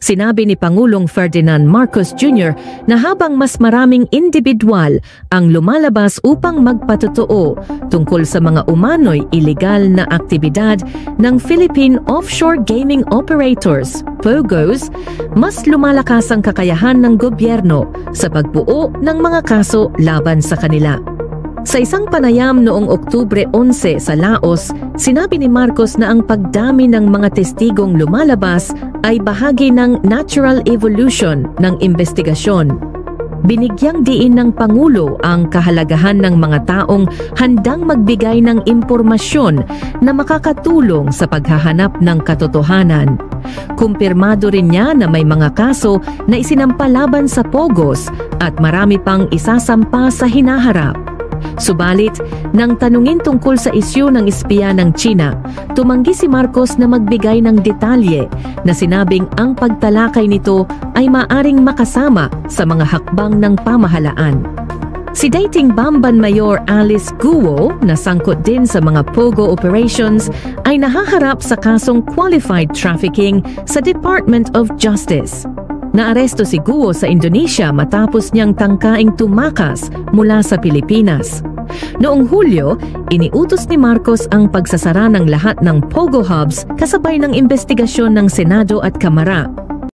Sinabi ni Pangulong Ferdinand Marcos Jr. na habang mas maraming indibidwal ang lumalabas upang magpatotoo tungkol sa mga umano'y ilegal na aktibidad ng Philippine Offshore Gaming Operators, POGOs, mas lumalakas ang kakayahan ng gobyerno sa pagbuo ng mga kaso laban sa kanila. Sa isang panayam noong Oktubre 11 sa Laos, sinabi ni Marcos na ang pagdami ng mga testigong lumalabas ay bahagi ng natural evolution ng investigasyon. Binigyang diin ng Pangulo ang kahalagahan ng mga taong handang magbigay ng impormasyon na makakatulong sa paghahanap ng katotohanan. Kumpirmado rin niya na may mga kaso na isinampalaban sa POGOs at marami pang isasampa sa hinaharap. Subalit, nang tanungin tungkol sa isyu ng espiya ng China, tumanggi si Marcos na magbigay ng detalye na sinabing ang pagtalakay nito ay maaring makasama sa mga hakbang ng pamahalaan. Si dating Bamban Mayor Alice Guo, na sangkot din sa mga POGO operations, ay nahaharap sa kasong qualified trafficking sa Department of Justice. Naaresto si Guo sa Indonesia matapos niyang tangkaing tumakas mula sa Pilipinas. Noong Hulyo, iniutos ni Marcos ang pagsasara ng lahat ng POGO hubs kasabay ng investigasyon ng Senado at Kamara.